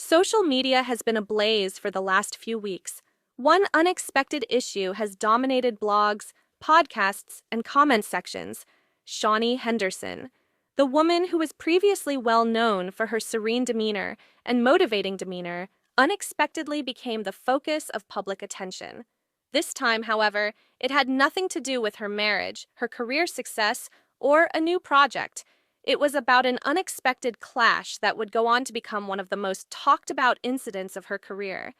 Social media has been ablaze for the last few weeks. One unexpected issue has dominated blogs, podcasts, and comment sections: Shaunie Henderson. The woman who was previously well known for her serene demeanor and motivating demeanor unexpectedly became the focus of public attention. This time, however, it had nothing to do with her marriage, her career success, or a new project. It was about an unexpected clash that would go on to become one of the most talked about incidents of her career.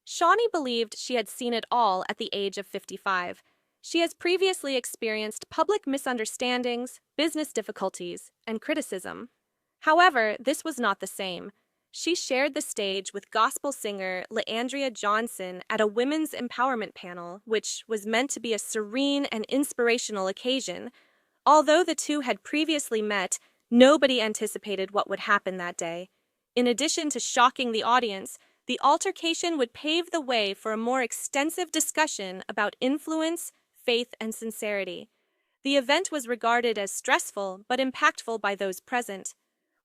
Shaunie believed she had seen it all at the age of 55. She has previously experienced public misunderstandings, business difficulties, and criticism. However, this was not the same. She shared the stage with gospel singer Andria Johnson at a women's empowerment panel, which was meant to be a serene and inspirational occasion. Although the two had previously met, nobody anticipated what would happen that day. In addition to shocking the audience, the altercation would pave the way for a more extensive discussion about influence, faith, and sincerity. The event was regarded as stressful but impactful by those present.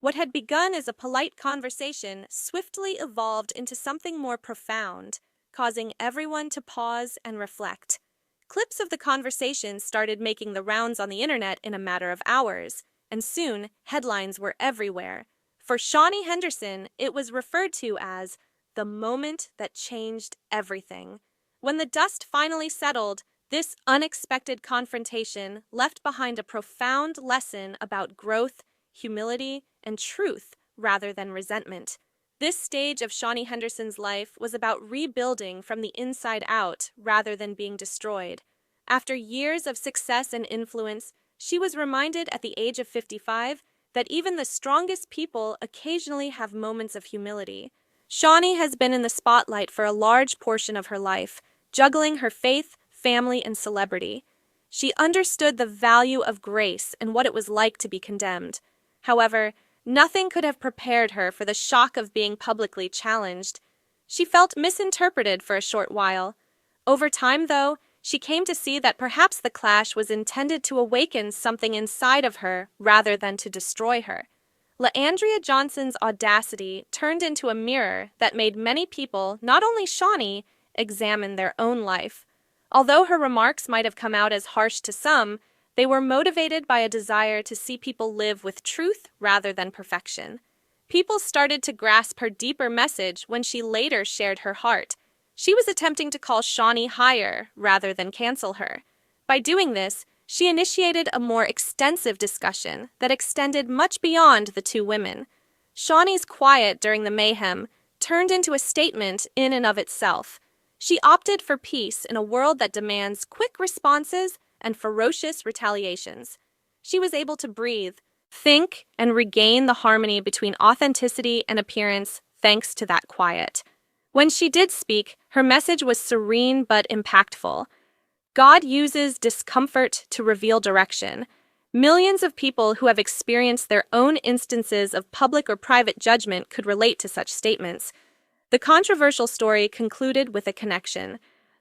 What had begun as a polite conversation swiftly evolved into something more profound, causing everyone to pause and reflect. Clips of the conversation started making the rounds on the internet in a matter of hours, and soon headlines were everywhere. For Shaunie Henderson, it was referred to as the moment that changed everything. When the dust finally settled, this unexpected confrontation left behind a profound lesson about growth, humility, and truth rather than resentment. This stage of Shaunie Henderson's life was about rebuilding from the inside out rather than being destroyed. After years of success and influence, she was reminded at the age of 55 that even the strongest people occasionally have moments of humility. Shaunie has been in the spotlight for a large portion of her life, juggling her faith, family, and celebrity. She understood the value of grace and what it was like to be condemned. However, nothing could have prepared her for the shock of being publicly challenged. She felt misinterpreted for a short while. Over time, though, she came to see that perhaps the clash was intended to awaken something inside of her rather than to destroy her. Andria Johnson's audacity turned into a mirror that made many people, not only Shaunie, examine their own life. Although her remarks might have come out as harsh to some, they were motivated by a desire to see people live with truth rather than perfection. People started to grasp her deeper message when she later shared her heart. She was attempting to call Shaunie higher rather than cancel her. By doing this, she initiated a more extensive discussion that extended much beyond the two women. Shaunie's quiet during the mayhem turned into a statement in and of itself. She opted for peace in a world that demands quick responses and ferocious retaliations. She was able to breathe, think, and regain the harmony between authenticity and appearance thanks to that quiet. When she did speak, her message was serene but impactful. God uses discomfort to reveal direction. Millions of people who have experienced their own instances of public or private judgment could relate to such statements. The controversial story concluded with a connection.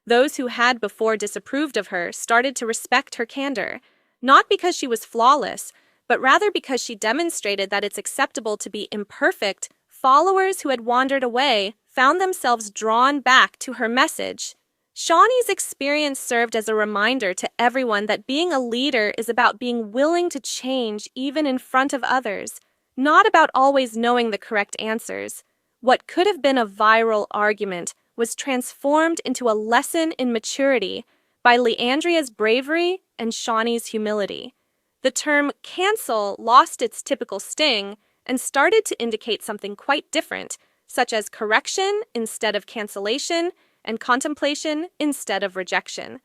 Those who had before disapproved of her started to respect her candor, not because she was flawless, but rather because she demonstrated that it's acceptable to be imperfect. Followers who had wandered away found themselves drawn back to her message. Shaunie's experience served as a reminder to everyone that being a leader is about being willing to change even in front of others, not about always knowing the correct answers. What could have been a viral argument was transformed into a lesson in maturity by Andria's bravery and Shaunie's humility. The term cancel lost its typical sting and started to indicate something quite different, such as correction instead of cancellation and contemplation instead of rejection.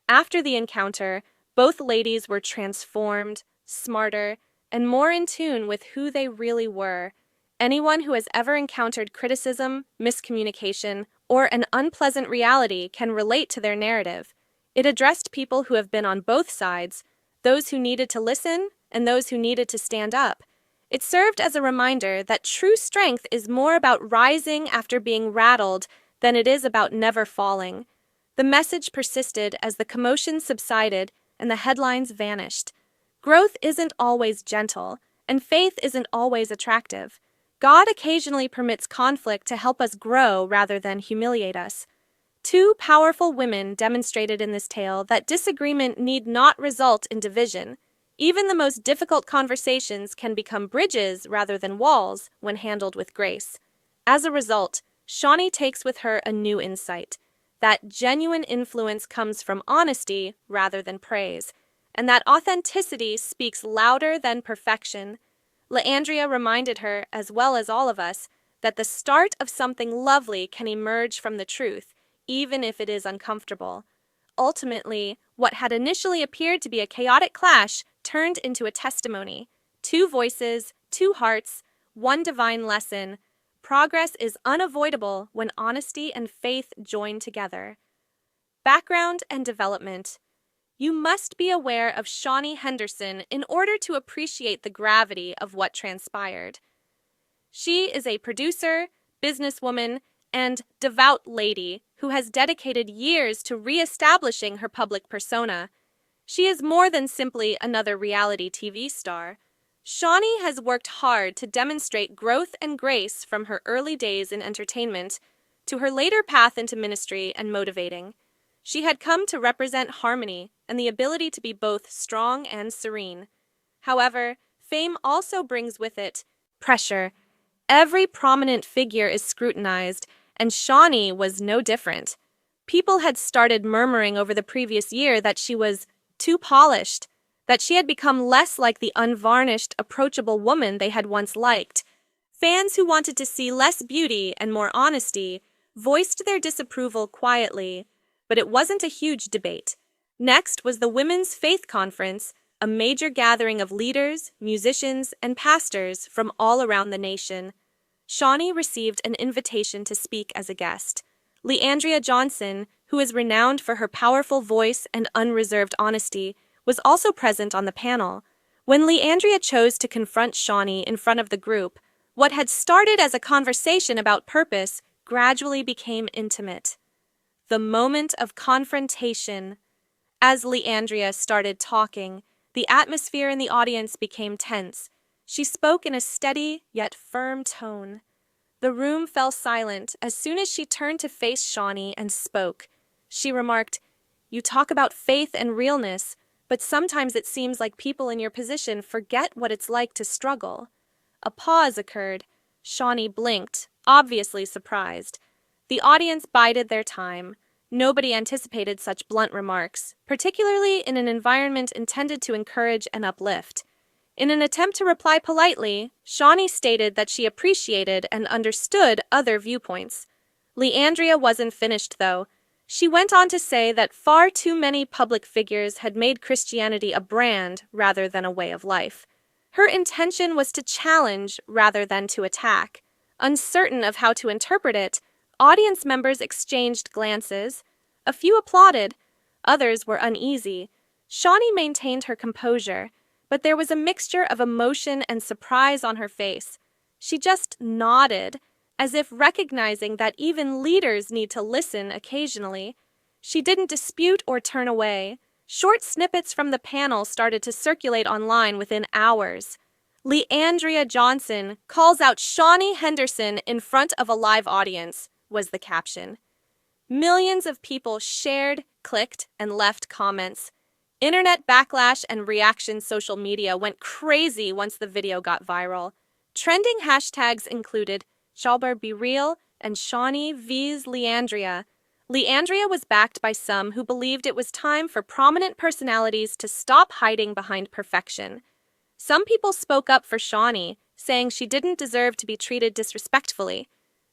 After the encounter, both ladies were transformed, smarter, and more in tune with who they really were. Anyone who has ever encountered criticism, miscommunication, or an unpleasant reality can relate to their narrative. It addressed people who have been on both sides, those who needed to listen and those who needed to stand up. It served as a reminder that true strength is more about rising after being rattled than it is about never falling. The message persisted as the commotion subsided and the headlines vanished. Growth isn't always gentle, and faith isn't always attractive. God occasionally permits conflict to help us grow rather than humiliate us. Two powerful women demonstrated in this tale that disagreement need not result in division. Even the most difficult conversations can become bridges rather than walls when handled with grace. As a result, Shaunie takes with her a new insight, that genuine influence comes from honesty rather than praise, and that authenticity speaks louder than perfection. Andria reminded her, as well as all of us, that the start of something lovely can emerge from the truth, even if it is uncomfortable. Ultimately, what had initially appeared to be a chaotic clash turned into a testimony. Two voices, two hearts, one divine lesson. Progress is unavoidable when honesty and faith join together. Background and development. You must be aware of Shaunie Henderson in order to appreciate the gravity of what transpired. She is a producer, businesswoman, and devout lady who has dedicated years to re-establishing her public persona. She is more than simply another reality TV star. Shaunie has worked hard to demonstrate growth and grace from her early days in entertainment to her later path into ministry and motivating. She had come to represent harmony and the ability to be both strong and serene. However, fame also brings with it pressure. Every prominent figure is scrutinized, and Shaunie was no different. People had started murmuring over the previous year that she was too polished, that she had become less like the unvarnished, approachable woman they had once liked. Fans who wanted to see less beauty and more honesty voiced their disapproval quietly, but it wasn't a huge debate. Next was the Women's Faith Conference, a major gathering of leaders, musicians, and pastors from all around the nation. Shaunie received an invitation to speak as a guest. Andria Johnson, who is renowned for her powerful voice and unreserved honesty, was also present on the panel. When Andria chose to confront Shaunie in front of the group, what had started as a conversation about purpose gradually became intimate. The moment of confrontation. As Andria started talking, the atmosphere in the audience became tense. She spoke in a steady yet firm tone. The room fell silent as soon as she turned to face Shaunie and spoke. She remarked, "You talk about faith and realness, but sometimes it seems like people in your position forget what it's like to struggle." A pause occurred. Shaunie blinked, obviously surprised. The audience bided their time. Nobody anticipated such blunt remarks, particularly in an environment intended to encourage and uplift. In an attempt to reply politely, Shaunie stated that she appreciated and understood other viewpoints. Andria wasn't finished, though. She went on to say that far too many public figures had made Christianity a brand rather than a way of life. Her intention was to challenge rather than to attack. Uncertain of how to interpret it, audience members exchanged glances. A few applauded, others were uneasy. Shaunie maintained her composure, but there was a mixture of emotion and surprise on her face. She just nodded, as if recognizing that even leaders need to listen occasionally. She didn't dispute or turn away. Short snippets from the panel started to circulate online within hours. Andria Johnson calls out Shaunie Henderson in front of a live audience, was the caption. Millions of people shared, clicked, and left comments. Internet backlash and reaction social media went crazy once the video got viral. Trending hashtags included "Shalbar Be Real" and "Shaunie vs. Andria." Andria was backed by some who believed it was time for prominent personalities to stop hiding behind perfection. Some people spoke up for Shaunie, saying she didn't deserve to be treated disrespectfully.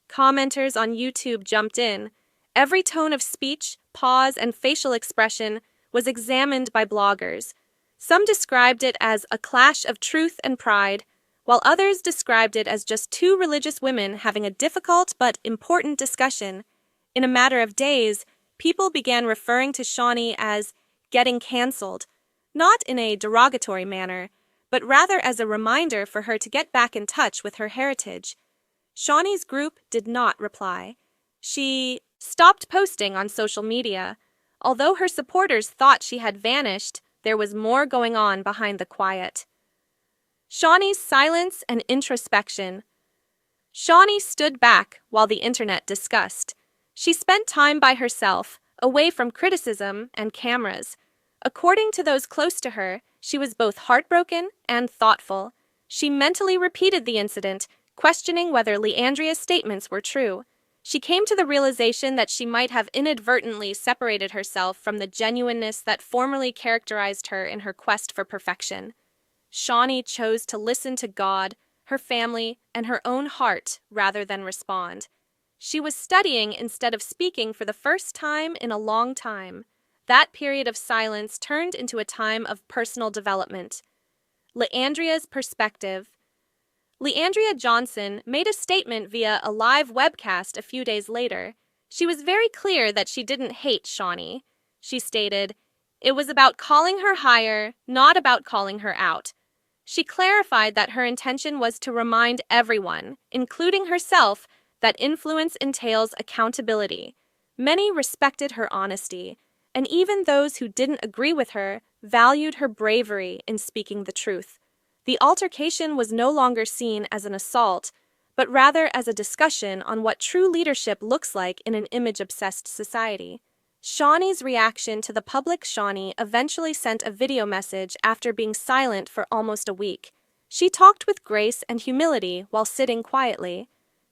Commenters on YouTube jumped in. Every tone of speech, pause, and facial expression was examined by bloggers. Some described it as a clash of truth and pride, while others described it as just two religious women having a difficult but important discussion. In a matter of days, people began referring to Shaunie as getting canceled, not in a derogatory manner, but rather as a reminder for her to get back in touch with her heritage. Shaunie's group did not reply. She stopped posting on social media. Although her supporters thought she had vanished, there was more going on behind the quiet. Shaunie's silence and introspection. Shaunie stood back while the internet discussed. She spent time by herself, away from criticism and cameras. According to those close to her, she was both heartbroken and thoughtful. She mentally repeated the incident, questioning whether Andria's statements were true. She came to the realization that she might have inadvertently separated herself from the genuineness that formerly characterized her in her quest for perfection. Shaunie chose to listen to God, her family, and her own heart rather than respond. She was studying instead of speaking for the first time in a long time. That period of silence turned into a time of personal development. Andria's perspective. Andria Johnson made a statement via a live webcast a few days later. She was very clear that she didn't hate Shaunie. She stated, "It was about calling her higher, not about calling her out." She clarified that her intention was to remind everyone, including herself, that influence entails accountability. Many respected her honesty, and even those who didn't agree with her valued her bravery in speaking the truth. The altercation was no longer seen as an assault, but rather as a discussion on what true leadership looks like in an image-obsessed society. Shaunie's reaction to the public. Shaunie eventually sent a video message after being silent for almost a week. She talked with grace and humility while sitting quietly.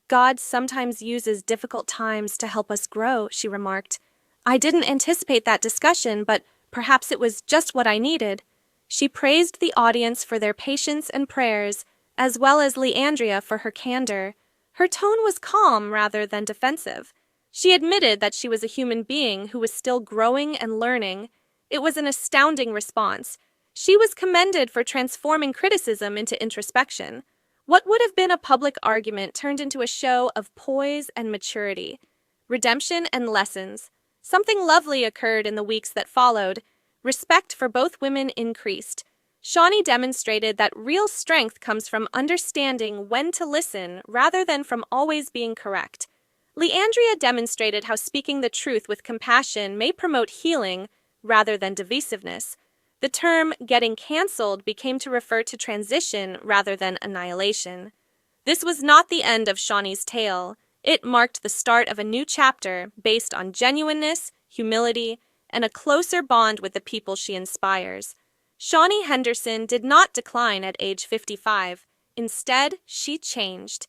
"God sometimes uses difficult times to help us grow," she remarked. "I didn't anticipate that discussion, but perhaps it was just what I needed." She praised the audience for their patience and prayers, as well as Andria for her candor. Her tone was calm rather than defensive. She admitted that she was a human being who was still growing and learning. It was an astounding response. She was commended for transforming criticism into introspection. What would have been a public argument turned into a show of poise and maturity. Redemption and lessons. Something lovely occurred in the weeks that followed. Respect for both women increased. Shaunie demonstrated that real strength comes from understanding when to listen rather than from always being correct. Andria demonstrated how speaking the truth with compassion may promote healing rather than divisiveness. The term "getting cancelled" became to refer to transition rather than annihilation. This was not the end of Shaunie's tale. It marked the start of a new chapter based on genuineness, humility, and a closer bond with the people she inspires. Shaunie Henderson did not decline at age 55. Instead, she changed.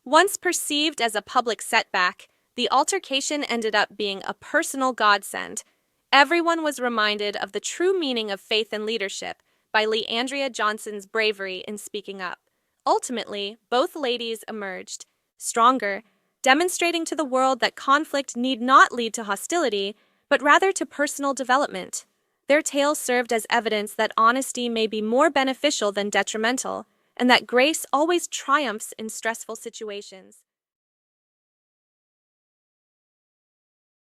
Once perceived as a public setback, the altercation ended up being a personal godsend. Everyone was reminded of the true meaning of faith and leadership by Andria Johnson's bravery in speaking up. Ultimately, both ladies emerged stronger, demonstrating to the world that conflict need not lead to hostility, but rather to personal development. Their tales served as evidence that honesty may be more beneficial than detrimental, and that grace always triumphs in stressful situations.